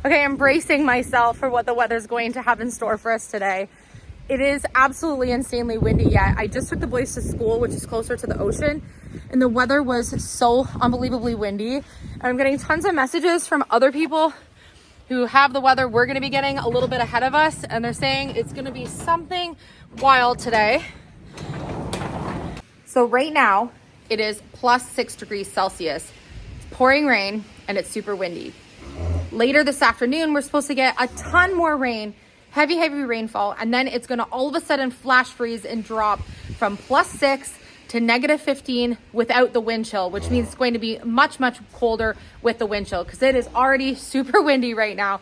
Okay, I'm bracing myself for what the weather's going to have in store for us today. It is absolutely insanely windy yet. I just took the boys to school, which is closer to the ocean, and the weather was so unbelievably windy. And I'm getting tons of messages from other people who have the weather we're gonna be getting a little bit ahead of us, and they're saying it's gonna be something wild today. So right now, it is plus 6 degrees Celsius. It's pouring rain and it's super windy. Later this afternoon, we're supposed to get a ton more rain, heavy rainfall, and then it's gonna all of a sudden flash freeze and drop from plus 6 to negative 15 without the wind chill, which means it's going to be much colder with the wind chill because it is already super windy right now.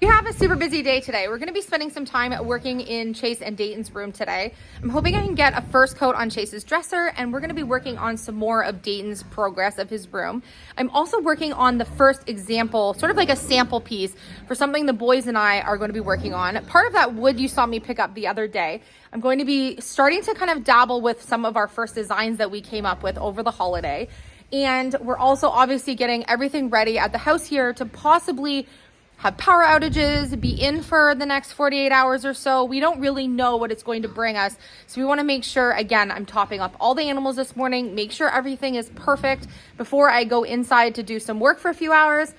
We have a super busy day today. We're gonna be spending some time working in Chase and Dayton's room today. I'm hoping I can get a first coat on Chase's dresser, and we're gonna be working on some more of Dayton's progress of his room. I'm also working on the first example, sort of like a sample piece for something the boys and I are gonna be working on. Part of that wood you saw me pick up the other day. I'm going to be starting to kind of dabble with some of our first designs that we came up with over the holiday. And we're also obviously getting everything ready at the house here to possibly have power outages, be in for the next 48 hours or so. We don't really know what it's going to bring us. So we want to make sure, again, I'm topping up all the animals this morning, make sure everything is perfect before I go inside to do some work for a few hours.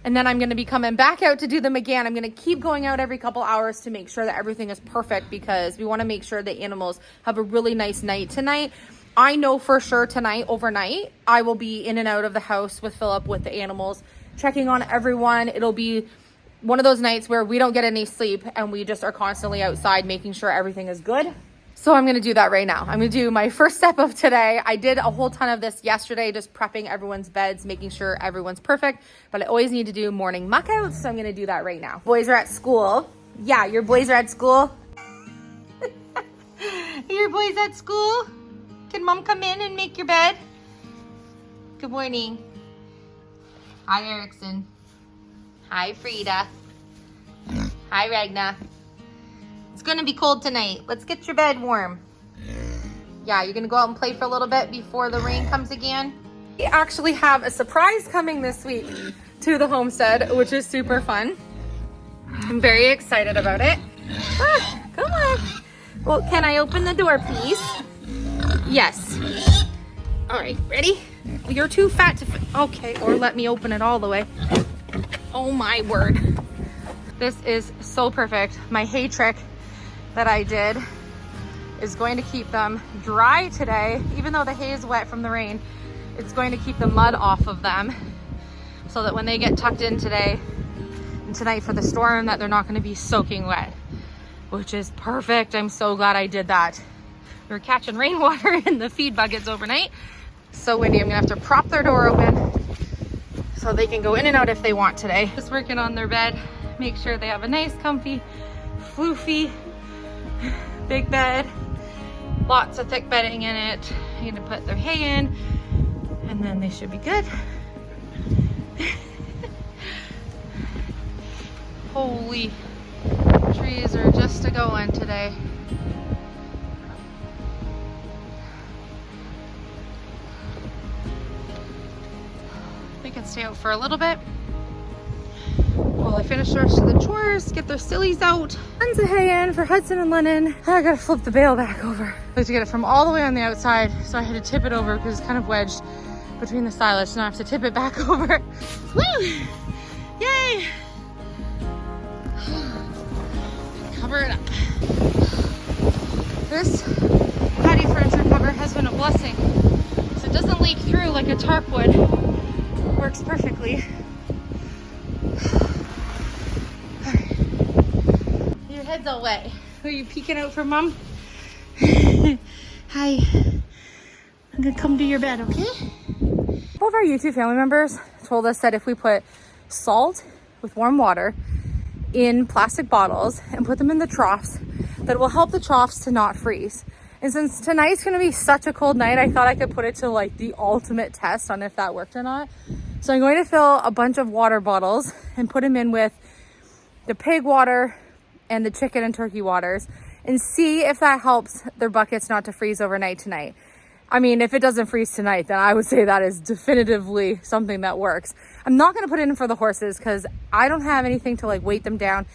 And then I'm going to be coming back out to do them again. I'm going to keep going out every couple hours to make sure that everything is perfect because we want to make sure the animals have a really nice night tonight. I know for sure tonight, overnight, I will be in and out of the house with Philip, with the animals, checking on everyone. It'll be one of those nights where we don't get any sleep and we just are constantly outside making sure everything is good. So I'm going to do that right now. I'm going to do my first step of today. I did a whole ton of this yesterday, just prepping everyone's beds, making sure everyone's perfect, but I always need to do morning muck outs. So I'm going to do that right now. Boys are at school. Yeah, your boys are at school. Your boys at school? Can mom come in and make your bed? Good morning. Hi, Erickson. Hi, Frida. Hi, Ragna. It's gonna be cold tonight. Let's get your bed warm. Yeah, you're gonna go out and play for a little bit before the rain comes again. We actually have a surprise coming this week to the homestead, which is super fun. I'm very excited about it. Ah, come on. Well, can I open the door, please? Yes. All right, ready? You're too fat to fit. Okay, or let me open it all the way. Oh my word. This is so perfect. My hay trick that I did is going to keep them dry today. Even though the hay is wet from the rain, it's going to keep the mud off of them so that when they get tucked in today and tonight for the storm, that they're not going to be soaking wet, which is perfect. I'm so glad I did that. We were catching rainwater in the feed buckets overnight. So windy, I'm gonna have to prop their door open so they can go in and out if they want today. Just working on their bed, make sure they have a nice, comfy, floofy, big bed. Lots of thick bedding in it. I'm gonna put their hay in and then they should be good. Holy, trees are just a-going today. They can stay out for a little bit while I finish the rest of the chores, get their sillies out. Tons of hay in for Hudson and Lennon. I gotta flip the bale back over. I have to get it from all the way on the outside, so I had to tip it over because it's kind of wedged between the silage. Now I have to tip it back over. Woo! Yay! Cover it up. This patio furniture cover has been a blessing, so it doesn't leak through like a tarp would. Works perfectly. Your head's all wet. Are you peeking out for mom? Hi. I'm gonna come to your bed, okay? One of our YouTube family members told us that if we put salt with warm water in plastic bottles and put them in the troughs, that it will help the troughs to not freeze. And since tonight's gonna be such a cold night, I thought I could put it to like the ultimate test on if that worked or not. So I'm going to fill a bunch of water bottles and put them in with the pig water and the chicken and turkey waters and see if that helps their buckets not to freeze overnight tonight. I mean, if it doesn't freeze tonight, then I would say that is definitively something that works. I'm not going to put it in for the horses because I don't have anything to like weight them down.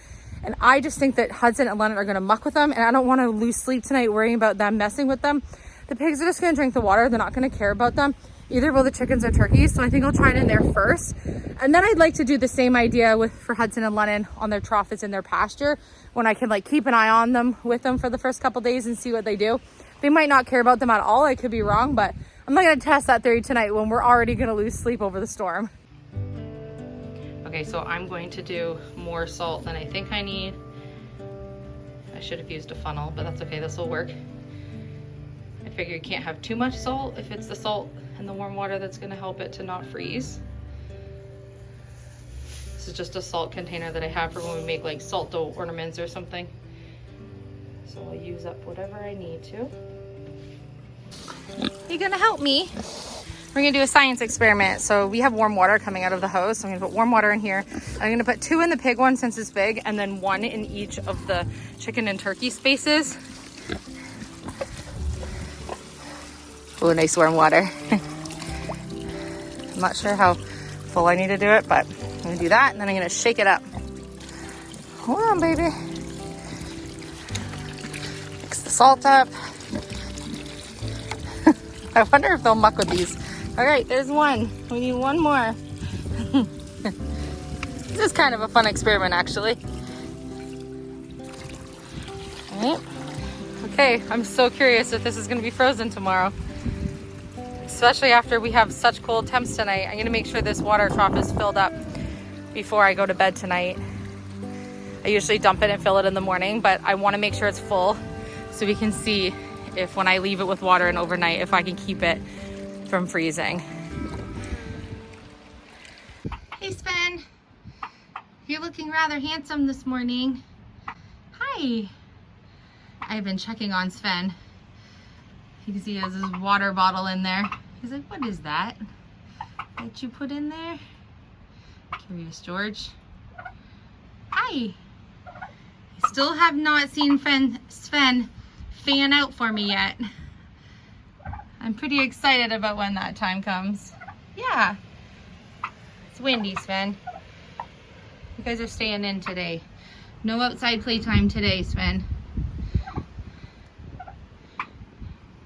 And I just think that Hudson and Lennon are going to muck with them. And I don't want to lose sleep tonight worrying about them messing with them. The pigs are just going to drink the water. They're not going to care about them. Either will the chickens or turkeys. So I think I'll try it in there first. And then I'd like to do the same idea for Hudson and Lennon on their trough that's in their pasture, when I can like keep an eye on them with them for the first couple days and see what they do. They might not care about them at all. I could be wrong, but I'm not going to test that theory tonight when we're already going to lose sleep over the storm. Okay, so I'm going to do more salt than I think I need. I should have used a funnel, but that's okay. This will work. I figure you can't have too much salt if it's the salt and the warm water that's going to help it to not freeze. This is just a salt container that I have for when we make like salt dough ornaments or something. So I'll use up whatever I need to. You gonna help me? We're gonna do a science experiment. So we have warm water coming out of the hose. So I'm gonna put warm water in here. I'm gonna put 2 in the pig one since it's big, and then 1 in each of the chicken and turkey spaces. Oh, nice warm water. I'm not sure how full I need to do it, but I'm gonna do that, and then I'm gonna shake it up. Hold on, baby. Mix the salt up. I wonder if they'll muck with these. All right, there's 1. We need 1 more. This is kind of a fun experiment, actually. All right. Okay, I'm so curious if this is gonna be frozen tomorrow. Especially after we have such cold temps tonight. I'm gonna make sure this water trough is filled up before I go to bed tonight. I usually dump it and fill it in the morning, but I wanna make sure it's full so we can see if when I leave it with water and overnight, if I can keep it from freezing. Hey Sven, you're looking rather handsome this morning. Hi. I've been checking on Sven. You can see he has his water bottle in there. He's like, what is that you put in there? Curious George. Hi. I still have not seen Sven fan out for me yet. I'm pretty excited about when that time comes. Yeah. It's windy, Sven. You guys are staying in today. No outside playtime today, Sven.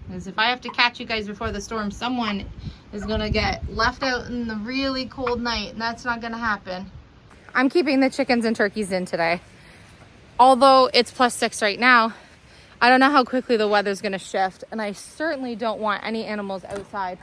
Because if I have to catch you guys before the storm, someone is gonna get left out in the really cold night, and that's not gonna happen. I'm keeping the chickens and turkeys in today. Although it's +6 right now, I don't know how quickly the weather's gonna shift, and I certainly don't want any animals outside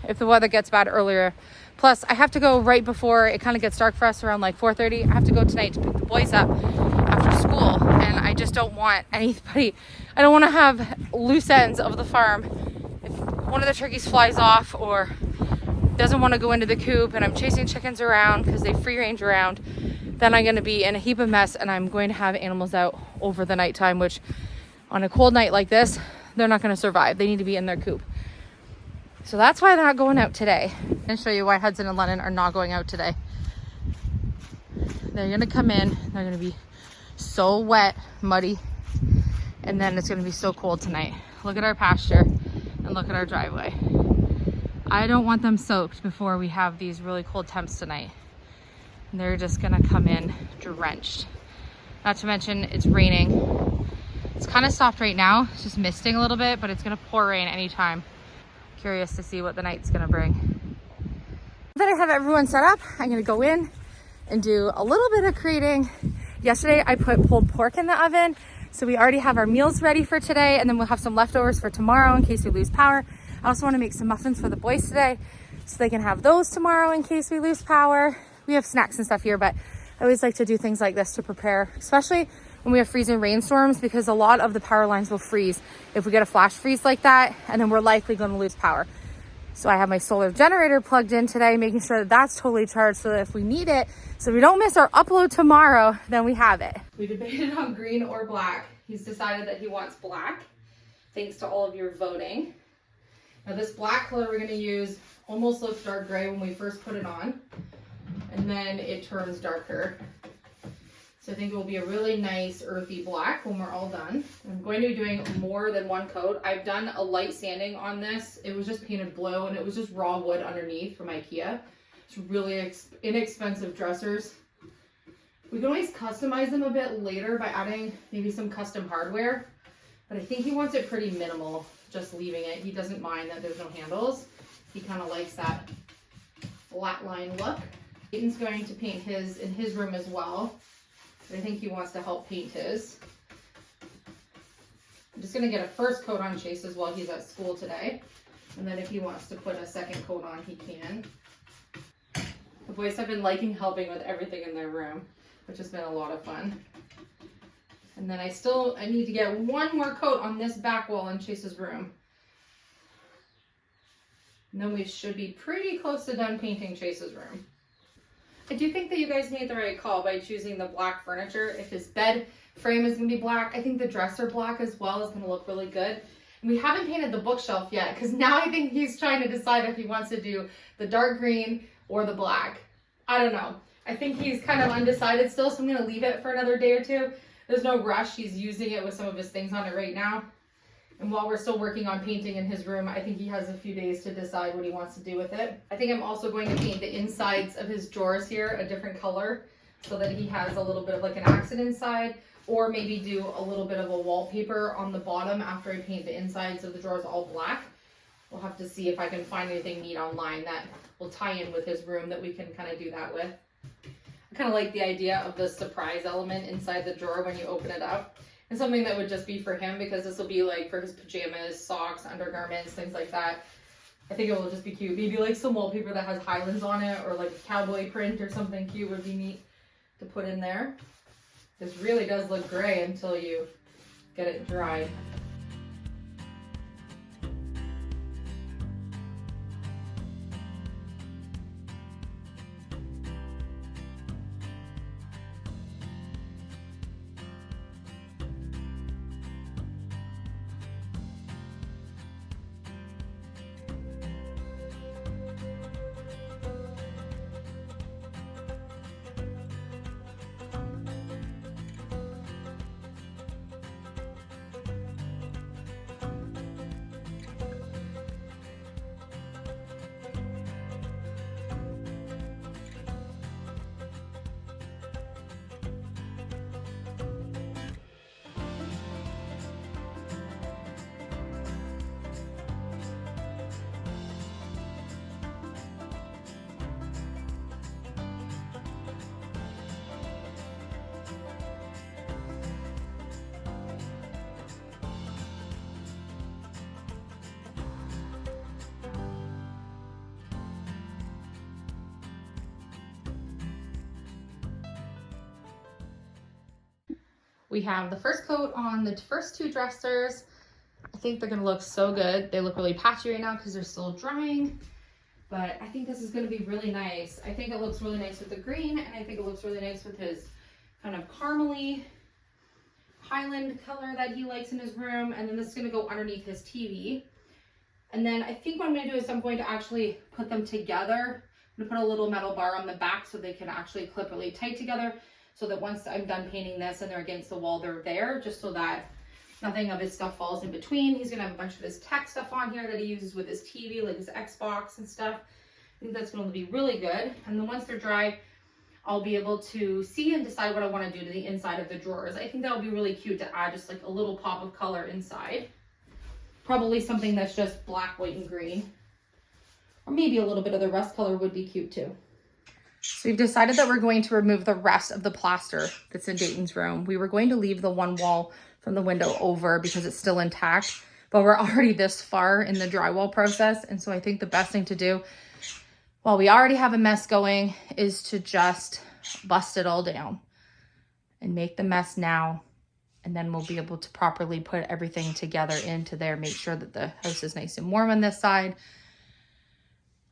if the weather gets bad earlier. Plus, I have to go right before it kind of gets dark for us, around like 4:30. I have to go tonight to pick the boys up after school, and I just don't want anybody, I don't want to have loose ends of the farm. If one of the turkeys flies off or doesn't want to go into the coop and I'm chasing chickens around because they free range around, then I'm going to be in a heap of mess, and I'm going to have animals out over the nighttime, which on a cold night like this, they're not going to survive. They need to be in their coop. So that's why they're not going out today. I'm going to show you why Hudson and Lennon are not going out today. They're going to come in. They're going to be so wet, muddy, and then it's going to be so cold tonight. Look at our pasture and look at our driveway. I don't want them soaked before we have these really cold temps tonight. They're just going to come in drenched. Not to mention it's raining. It's kind of stopped right now. It's just misting a little bit, but it's going to pour rain anytime. Curious to see what the night's going to bring. Now that I have everyone set up, I'm going to go in and do a little bit of creating. Yesterday I put pulled pork in the oven, so we already have our meals ready for today, and then we'll have some leftovers for tomorrow in case we lose power. I also want to make some muffins for the boys today so they can have those tomorrow in case we lose power. We have snacks and stuff here, but I always like to do things like this to prepare, especially when we have freezing rainstorms, because a lot of the power lines will freeze if we get a flash freeze like that, and then we're likely going to lose power. So I have my solar generator plugged in today, making sure that that's totally charged so that if we need it, so we don't miss our upload tomorrow, then we have it. We debated on green or black. He's decided that he wants black, thanks to all of your voting. Now this black color we're going to use almost looks dark gray when we first put it on, and then it turns darker. So I think it will be a really nice earthy black when we're all done. I'm going to be doing more than one coat. I've done a light sanding on this. It was just painted blue and it was just raw wood underneath from IKEA. It's really inexpensive dressers. We can always customize them a bit later by adding maybe some custom hardware, but I think he wants it pretty minimal, just leaving it. He doesn't mind that there's no handles. He kind of likes that flat line look. Aiden's going to paint his in his room as well. I think he wants to help paint his. I'm just going to get a first coat on Chase's while he's at school today. And then if he wants to put a second coat on, he can. The boys have been liking helping with everything in their room, which has been a lot of fun. And then I need to get one more coat on this back wall in Chase's room. And then we should be pretty close to done painting Chase's room. I do think that you guys made the right call by choosing the black furniture. If his bed frame is going to be black, I think the dresser black as well is going to look really good. And we haven't painted the bookshelf yet because now I think he's trying to decide if he wants to do the dark green or the black. I don't know. I think he's kind of undecided still, so I'm going to leave it for another day or two. There's no rush. He's using it with some of his things on it right now. And while we're still working on painting in his room, I think he has a few days to decide what he wants to do with it. I think I'm also going to paint the insides of his drawers here a different color so that he has a little bit of like an accent inside, or maybe do a little bit of a wallpaper on the bottom after I paint the insides of the drawers all black. We'll have to see if I can find anything neat online that will tie in with his room that we can kind of do that with. I kind of like the idea of the surprise element inside the drawer when you open it up. And something that would just be for him, because this will be like for his pajamas, socks, undergarments, things like that. I think it will just be cute. Maybe like some wallpaper that has Highlands on it, or like a cowboy print or something cute would be neat to put in there. This really does look gray until you get it dried. We have the first coat on the first two dressers. I think they're gonna look so good. They look really patchy right now because they're still drying, but I think this is gonna be really nice. I think it looks really nice with the green, and I think it looks really nice with his kind of caramely Highland color that he likes in his room. And then this is gonna go underneath his TV. And then I think what I'm gonna do is I'm going to actually put them together. I'm gonna put a little metal bar on the back so they can actually clip really tight together, so that once I'm done painting this and they're against the wall, they're there, just so that nothing of his stuff falls in between. He's gonna have a bunch of his tech stuff on here that he uses with his TV, like his Xbox and stuff. I think that's gonna be really good. And then once they're dry, I'll be able to see and decide what I wanna do to the inside of the drawers. I think that would be really cute to add just like a little pop of color inside. Probably something that's just black, white, and green. Or maybe a little bit of the rust color would be cute too. So we've decided that we're going to remove the rest of the plaster that's in Dayton's room. We were going to leave the one wall from the window over because it's still intact, but we're already this far in the drywall process. And so I think the best thing to do, while we already have a mess going, is to just bust it all down and make the mess now. And then we'll be able to properly put everything together into there, make sure that the house is nice and warm on this side.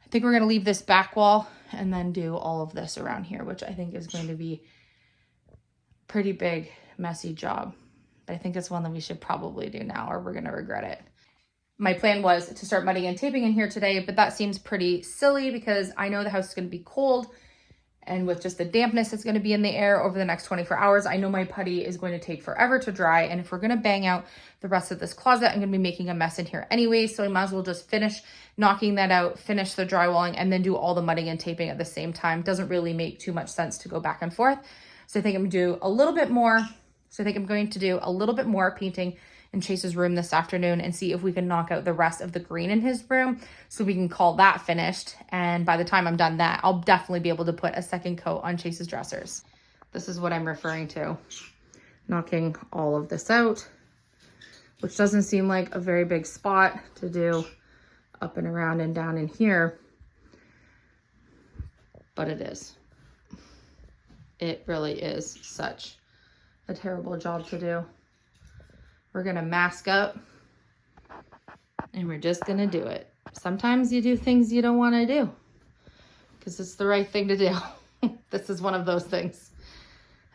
I think we're going to leave this back wall and then do all of this around here, which I think is going to be a pretty big, messy job. But I think it's one that we should probably do now, or we're going to regret it. My plan was to start mudding and taping in here today, but that seems pretty silly because I know the house is going to be cold And with just the dampness that's going to be in the air over the next 24 hours, I know my putty is going to take forever to dry. And if we're going to bang out the rest of this closet, I'm going to be making a mess in here anyway. So I might as well just finish knocking that out, finish the drywalling, and then do all the mudding and taping at the same time. Doesn't really make too much sense to go back and forth. So I think I'm going to do a little bit more. So I think I'm going to do a little bit more painting in Chase's room this afternoon and see if we can knock out the rest of the green in his room so we can call that finished. And by the time I'm done that, I'll definitely be able to put a second coat on Chase's dressers. This is what I'm referring to. Knocking all of this out, which doesn't seem like a very big spot to do up and around and down in here, but it is. It really is such a terrible job to do. We're gonna mask up and we're just gonna do it. Sometimes you do things you don't wanna do because it's the right thing to do. This is one of those things.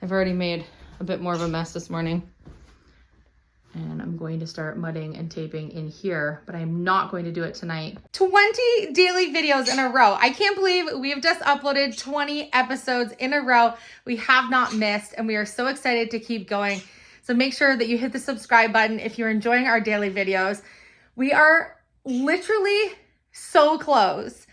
I've already made a bit more of a mess this morning and I'm going to start mudding and taping in here, but I'm not going to do it tonight. 20 daily videos in a row. I can't believe we have just uploaded 20 episodes in a row. We have not missed and we are so excited to keep going. So make sure that you hit the subscribe button if you're enjoying our daily videos. We are literally so close.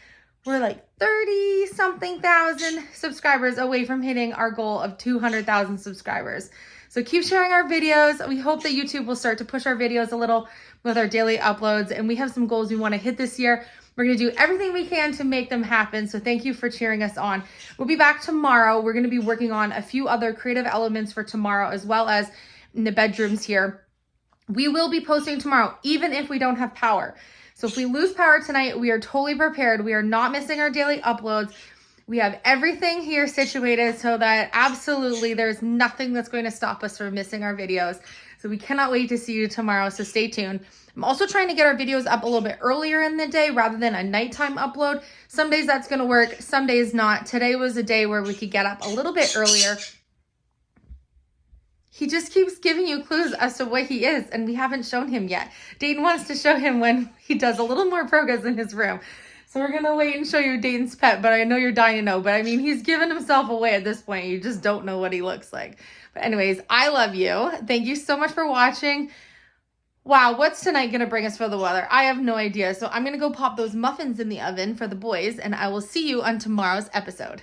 We're like 30 something thousand subscribers away from hitting our goal of 200,000 subscribers. So keep sharing our videos. We hope that YouTube will start to push our videos a little with our daily uploads. And we have some goals we want to hit this year. We're going to do everything we can to make them happen. So thank you for cheering us on. We'll be back tomorrow. We're going to be working on a few other creative elements for tomorrow, as well as in the bedrooms here. We will be posting tomorrow, even if we don't have power. So if we lose power tonight, we are totally prepared. We are not missing our daily uploads. We have everything here situated so that absolutely there's nothing that's going to stop us from missing our videos. So we cannot wait to see you tomorrow. So stay tuned. I'm also trying to get our videos up a little bit earlier in the day rather than a nighttime upload. Some days that's going to work, some days not. Today was a day where we could get up a little bit earlier. He just keeps giving you clues as to what he is, and we haven't shown him yet. Dayton wants to show him when he does a little more progress in his room. So we're going to wait and show you Dayton's pet, but I know you're dying to know. But I mean, he's given himself away at this point. You just don't know what he looks like. But anyways, I love you. Thank you so much for watching. Wow, what's tonight going to bring us for the weather? I have no idea. So I'm going to go pop those muffins in the oven for the boys, and I will see you on tomorrow's episode.